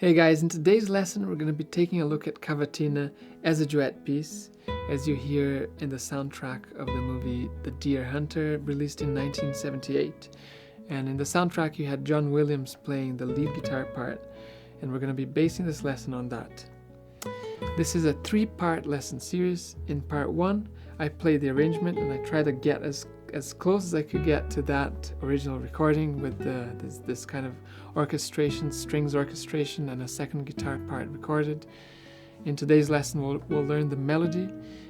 Hey guys, in today's lesson we're going to be taking a look at Cavatina as a duet piece, as you hear in the soundtrack of the movie The Deer Hunter, released in 1978. And in the soundtrack you had John Williams playing the lead guitar part, and we're going to be basing this lesson on that. This is a 3-part lesson series. In part 1, I play the arrangement and I try to get as close as I could get to that original recording with this kind of orchestration, strings orchestration, and a second guitar part recorded. In today's lesson we'll learn the melody,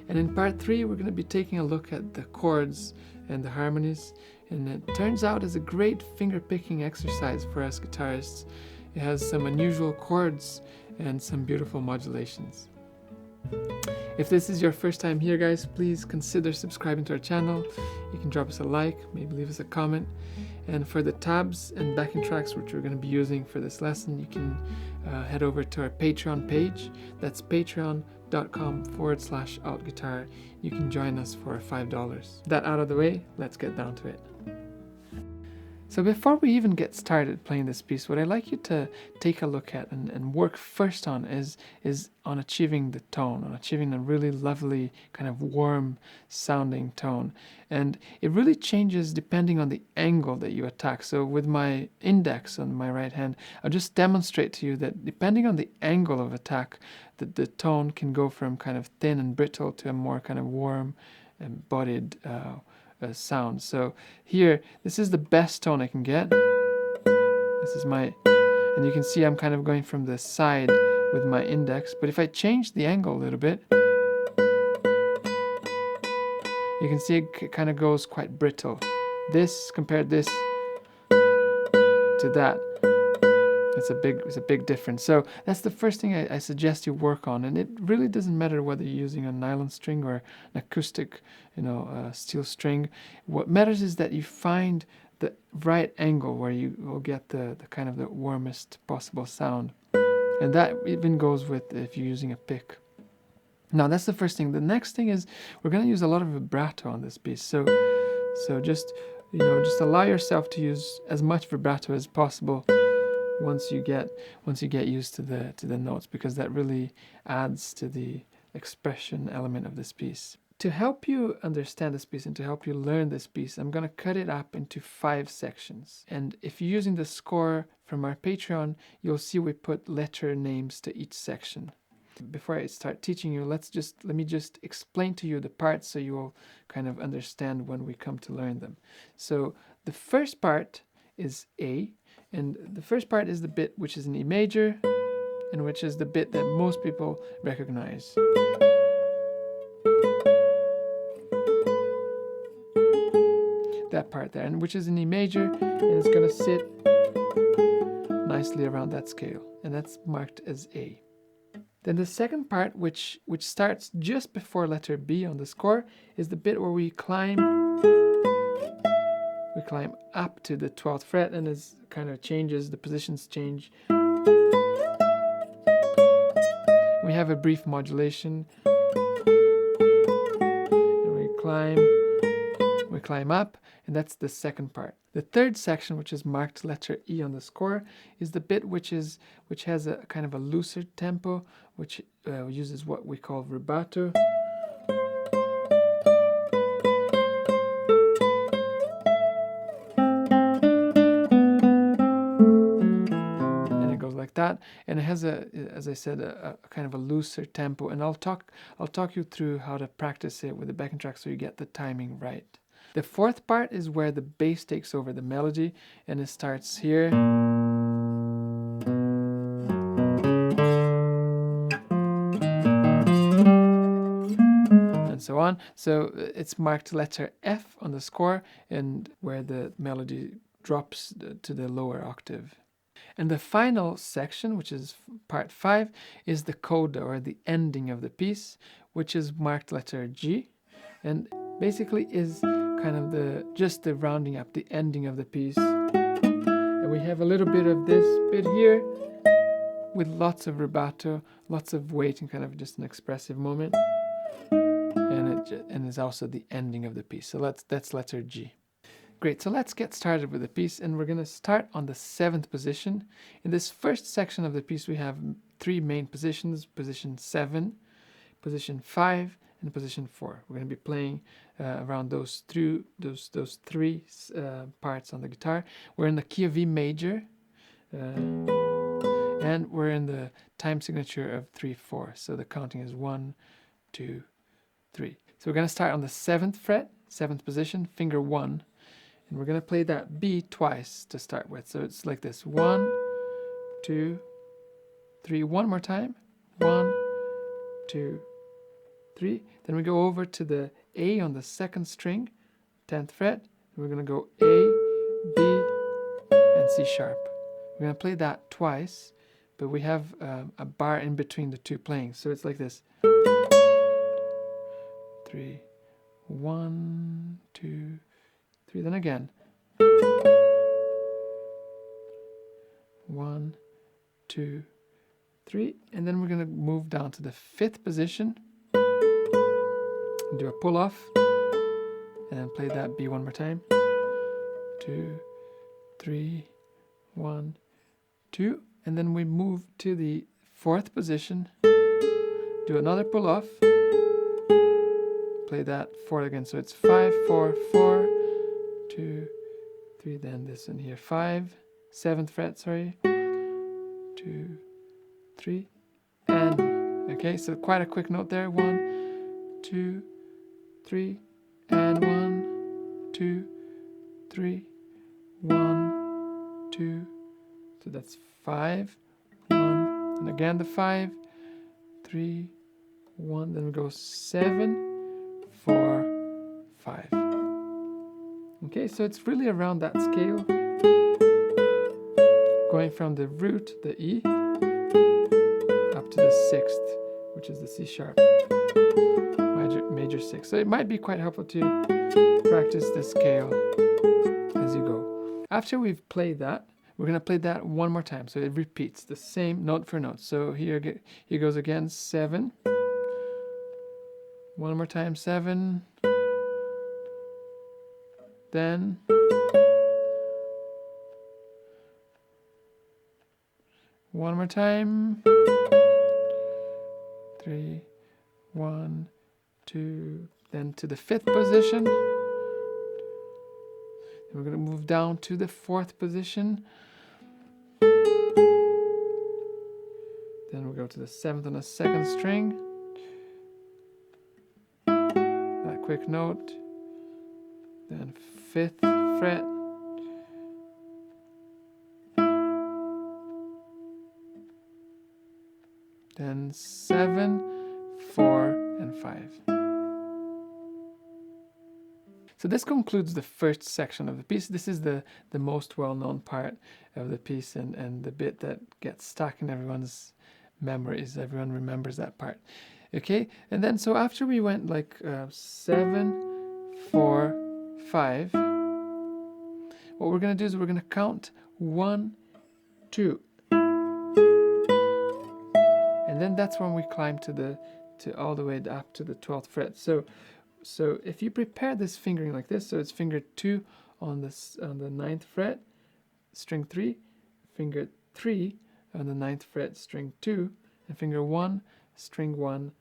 and in part 3 we're going to be taking a look at the chords and the harmonies, and it turns out it's a great finger picking exercise for us guitarists. It has some unusual chords and some beautiful modulations. If this is your first time here, guys, please consider subscribing to our channel. You can drop us a like, maybe leave us a comment. And for the tabs and backing tracks which we're going to be using for this lesson, you can head over to our Patreon page. That's patreon.com/altguitar. You can join us for $5. That out of the way, let's get down to it. So before we even get started playing this piece, what I'd like you to take a look at and work first on is on achieving the tone, on achieving a really lovely, kind of warm sounding tone. And it really changes depending on the angle that you attack. So with my index on my right hand, I'll just demonstrate to you that depending on the angle of attack, the tone can go from kind of thin and brittle to a more kind of warm and bodied sound. So here, this is the best tone I can get. This is my, and you can see I'm kind of going from the side with my index, but if I change the angle a little bit, you can see it kind of goes quite brittle. Compare this to that. It's a big difference. So that's the first thing I suggest you work on, and it really doesn't matter whether you're using a nylon string or an acoustic, steel string. What matters is that you find the right angle where you will get the kind of the warmest possible sound, and that even goes with if you're using a pick. Now that's the first thing. The next thing is we're going to use a lot of vibrato on this piece. So just allow yourself to use as much vibrato as possible once you get used to the notes, because that really adds to the expression element of this piece. To help you understand this piece and to help you learn this piece, I'm going to cut it up into 5 sections. And if you're using the score from our Patreon, you'll see we put letter names to each section. Before I start teaching you, let me just explain to you the parts so you will kind of understand when we come to learn them. So the first part is A, and the first part is the bit which is in E major, and which is the bit that most people recognize. That part there, and which is in E major, and it's going to sit nicely around that scale, and that's marked as A. Then the second part, which starts just before letter B on the score, is the bit where we climb up to the 12th fret, and it kind of changes, the positions change. We have a brief modulation, and we climb up, and that's the second part. The third section, which is marked letter E on the score, is the bit which has a kind of a looser tempo, which uses what we call rubato. Like that, and it has as I said, a kind of a looser tempo, and I'll talk you through how to practice it with the backing track so you get the timing right. The fourth part is where the bass takes over the melody, and it starts here. And so on. So it's marked letter F on the score, and where the melody drops to the lower octave. And the final section, which is part 5, is the coda, or the ending of the piece, which is marked letter G, and basically is kind of just the rounding up, the ending of the piece. And we have a little bit of this bit here with lots of rubato, lots of weight, and kind of just an expressive moment. And it's also the ending of the piece. So that's letter G. Great, so let's get started with the piece, and we're going to start on the 7th position. In this first section of the piece, we have 3 main positions: position 7, position 5, and position 4. We're going to be playing around those 3 parts on the guitar. We're in the key of E major, and we're in the time signature of 3/4. So the counting is 1, 2, 3. So we're going to start on the 7th fret, 7th position, finger 1. And we're going to play that B twice to start with. So it's like this: 1, 2, 3. One more time: 1, 2, 3. Then we go over to the A on the 2nd string, 10th fret. And we're going to go A, B, and C sharp. We're going to play that twice, but we have a bar in between the 2 playings. So it's like this: 3, 1, 2, 3. Then again: 1, 2, 3. And then we're going to move down to the 5th position, do a pull off, and then play that B one more time: 2, 3, 1, 2. And then we move to the 4th position, do another pull off, play that 4 again. So it's 5, 4, 4, 2, 3. Then this in here: 5, 7th fret, sorry, 2, 3, and okay, so quite a quick note there: 1, 2, 3, and 1, 2, 3, 1, 2. So that's 5, 1, and again the 5, 3, 1. Then we go 7, 4, 5. Okay, so it's really around that scale, going from the root, the E, up to the 6th, which is the C sharp, major 6. So it might be quite helpful to practice the scale as you go. After we've played that, we're going to play that one more time, so it repeats the same note for note. So here goes again: 7, one more time, 7, then one more time, 3, 1, 2, then to the 5th position. And we're going to move down to the 4th position. Then we'll go to the 7th on the 2nd string. That quick note. Then 5th fret. Then 7, 4, and 5. So this concludes the first section of the piece. This is the most well-known part of the piece, and the bit that gets stuck in everyone's memories. Everyone remembers that part. Okay, and then so after we went like 7, 4, 5, what we're going to do is we're going to count 1, 2. And then that's when we climb to all the way up to the 12th fret. So if you prepare this fingering like this, so it's finger 2 on the 9th fret, string 3, finger 3 on the 9th fret, string 2, and finger 1, string 1,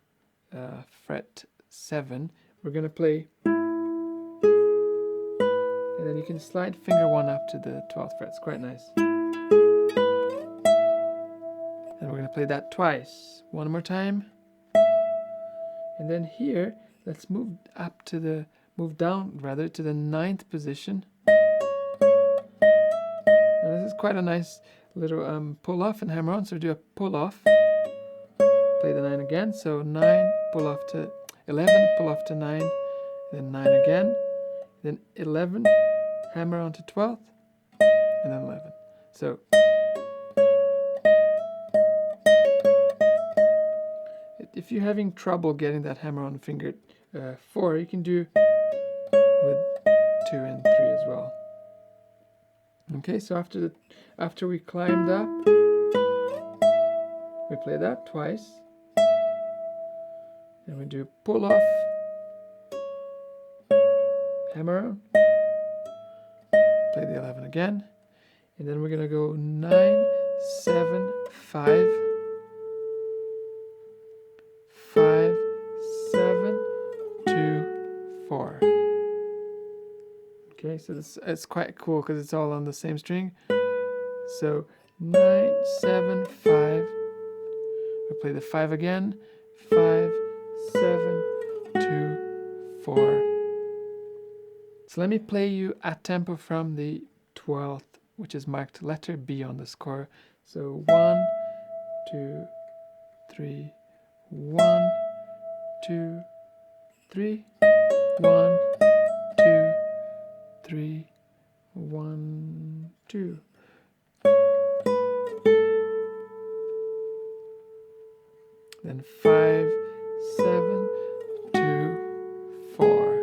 fret 7. We're going to play, and then you can slide finger 1 up to the 12th fret. It's quite nice. And we're going to play that twice. One more time. And then here, let's move down to the 9th position. And this is quite a nice little pull off and hammer on. So do a pull off, play the 9 again. So 9, pull off to 11, pull off to 9, then 9 again, then 11, hammer on to 12th, and then 11. So if you're having trouble getting that hammer on finger 4, you can do with 2 and 3 as well. Okay, so after we climbed up, we play that twice, and we do pull off, hammer on, Play the 11 again. And then we're going to go 9, 7, 5, 5, 7, 2, 4. Okay, so it's quite cool because it's all on the same string. So 9, 7, 5. We'll play the 5 again. 5, 7, 2, 4. So let me play you a tempo from the 12th, which is marked letter B on the score. So 1, 2, 3, 1, 2, 3, 1, 2, 3, 1, 2. Then 5, 7, 2, 4.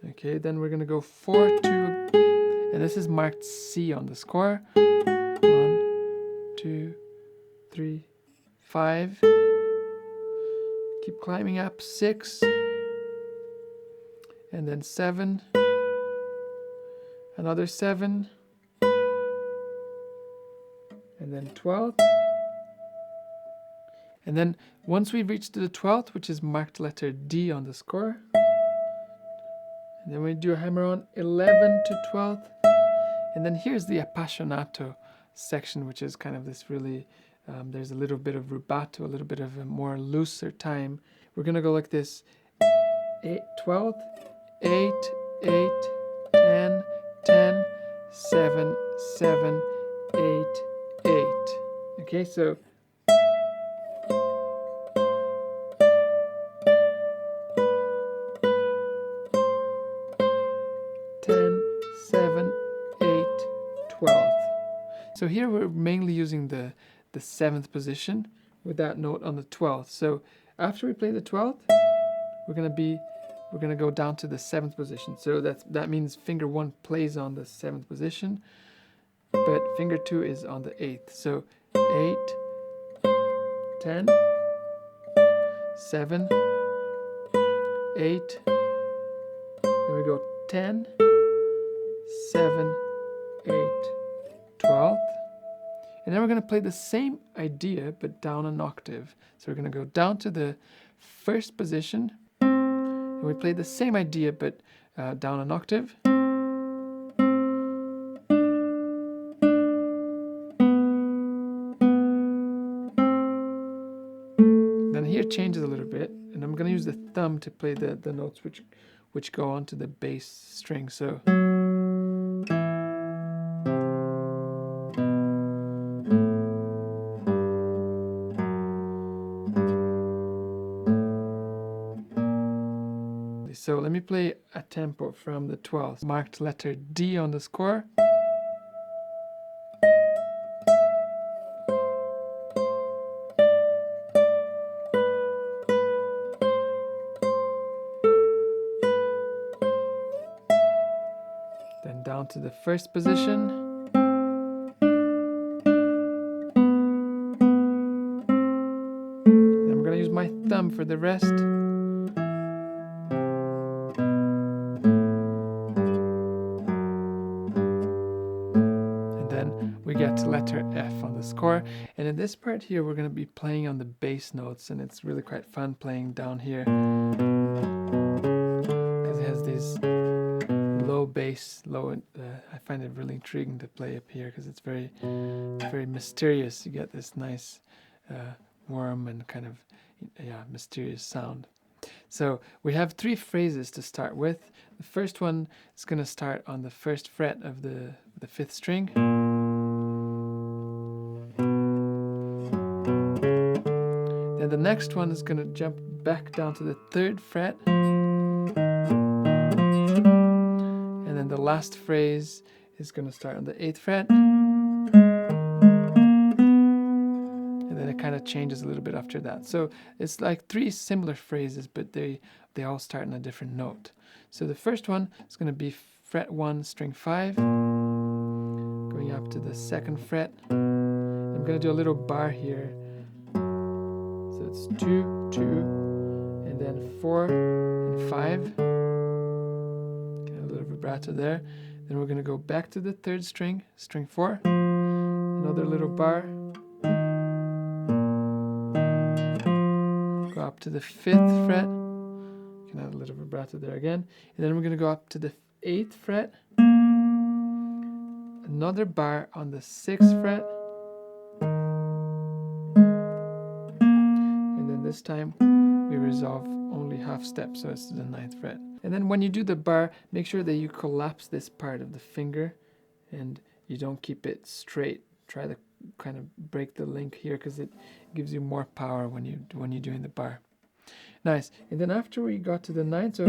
Okay, then we're gonna go 4, 2, and this is marked C on the score. 1, 2, 3, 5. Keep climbing up. 6, and then 7. Another 7, and then 12. And then once we reach to the 12th, which is marked letter D on the score, and then we do a hammer on 11 to 12th. And then here's the appassionato section, which is kind of this really, there's a little bit of rubato, a little bit of a more looser time. We're going to go like this: 8, 12th, 8, 8, 10, 10, 7, 7, 8, 8. Okay, so so here we're mainly using the 7th position with that note on the 12th. So after we play the 12th, we're gonna go down to the 7th position. So that means finger 1 plays on the 7th position, but finger 2 is on the 8th. So 8, 10, 7, 8, then we go 10, 7, 8, 12th. And then we're going to play the same idea, but down an octave. So we're going to go down to the 1st position, and we play the same idea, but down an octave. Then here it changes a little bit, and I'm going to use the thumb to play the notes which go onto the bass string. So So let me play a tempo from the 12th, marked letter D on the score. Then down to the 1st position. Then I'm going to use my thumb for the rest. We get to letter F on the score, and in this part here we're going to be playing on the bass notes, and it's really quite fun playing down here because it has these low bass, I find it really intriguing to play up here because it's very mysterious. You get this nice warm and kind of mysterious sound. So we have 3 phrases to start with. The first one is going to start on the 1st fret of the 5th string. And the next one is going to jump back down to the 3rd fret. And then the last phrase is going to start on the 8th fret. And then it kind of changes a little bit after that. So it's like 3 similar phrases, but they all start on a different note. So the first one is going to be fret 1, string 5, going up to the 2nd fret. I'm going to do a little bar here. So it's 2, 2, and then 4 and 5. Get a little vibrato there. Then we're going to go back to the 3rd string, string 4, another little bar, go up to the 5th fret, you can add a little vibrato there again, and then we're going to go up to the 8th fret, another bar on the 6th fret, and then this time we resolve only half step, so it's the 9th fret. And then when you do the bar, make sure that you collapse this part of the finger and you don't keep it straight. Try to kind of break the link here because it gives you more power when you're doing the bar. Nice. And then after we got to the 9th, so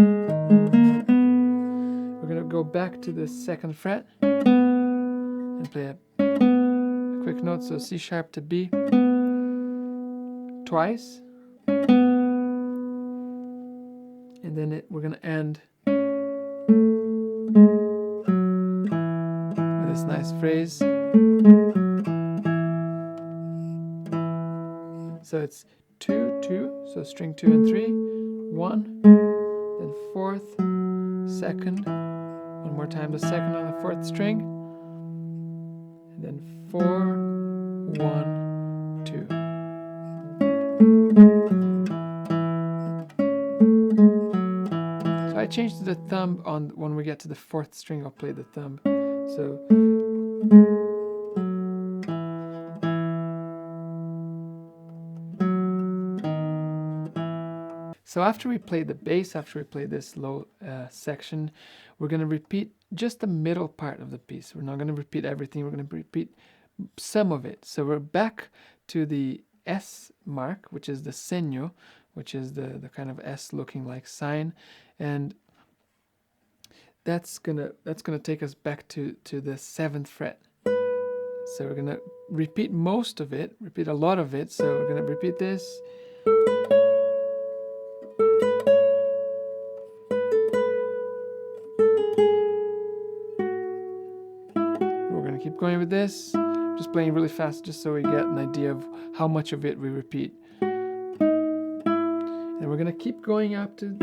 we're going to go back to the 2nd fret and play a quick note. So C sharp to B twice. And then we're going to end with this nice phrase. So it's 2, 2, so string 2 and 3, 1, then 4th, 2nd, one more time the 2nd on the 4th string, and then 4, 1, 2. I changed the thumb on when we get to the 4th string. I'll play the thumb. So after we play the bass, after we play this low section, we're going to repeat just the middle part of the piece. We're not going to repeat everything. We're going to repeat some of it. So we're back to the S mark, which is the segno, which is the kind of S looking like sign, and that's gonna take us back to the 7th fret. So we're gonna repeat most of it, repeat a lot of it. So we're gonna repeat this. We're gonna keep going with this. I'm just playing really fast just so we get an idea of how much of it we repeat. And we're going to keep going up to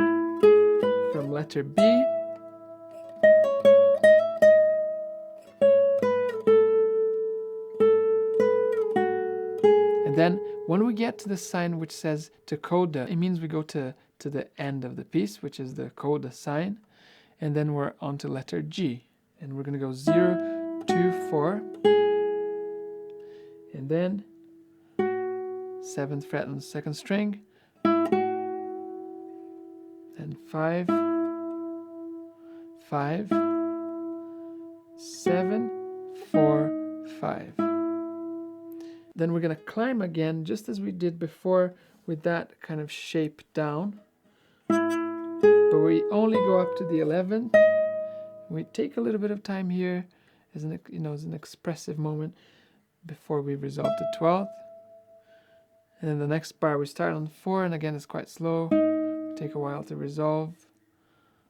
from letter B. And then when we get to the sign which says to coda, it means we go to the end of the piece, which is the coda sign. And then we're on to letter G. And we're going to go 0, 2, 4. And then 7th fret on the 2nd string. And 5, 5, 7, 4, 5. Then we're going to climb again, just as we did before, with that kind of shape down. But we only go up to the 11th. We take a little bit of time here as an, as an expressive moment before we resolve to 12th. And then the next bar we start on 4, and again it's quite slow. Take a while to resolve.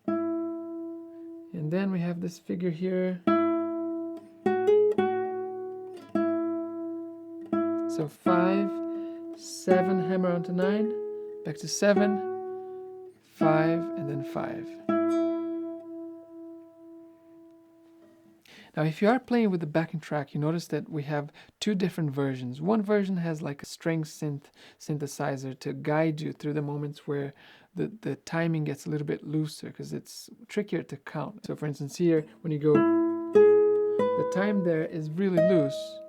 And then we have this figure here. So 5, 7, hammer onto 9, back to 7, 5, and then 5. Now if you are playing with the backing track, you notice that we have two different versions. One version has like a string synthesizer to guide you through the moments where the timing gets a little bit looser because it's trickier to count. So for instance here, when you go, the time there is really loose.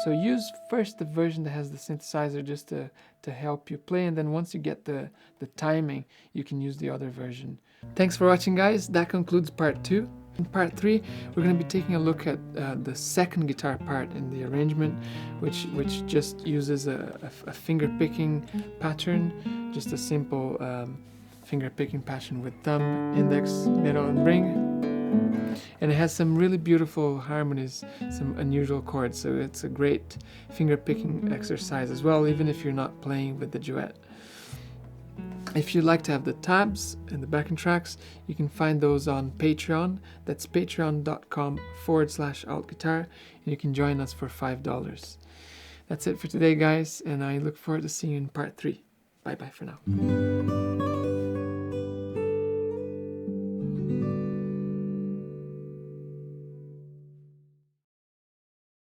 So use first the version that has the synthesizer just to help you play, and then once you get the timing, you can use the other version. Thanks for watching, guys. That concludes part 2. In part 3, we're going to be taking a look at the second guitar part in the arrangement, which just uses a finger picking pattern, just a simple finger picking pattern with thumb, index, middle, and ring. And it has some really beautiful harmonies, some unusual chords, so it's a great finger picking exercise as well, even if you're not playing with the duet. If you'd like to have the tabs and the backing tracks, you can find those on Patreon. That's patreon.com/altguitar, and you can join us for $5. That's it for today, guys, and I look forward to seeing you in part 3. Bye-bye for now.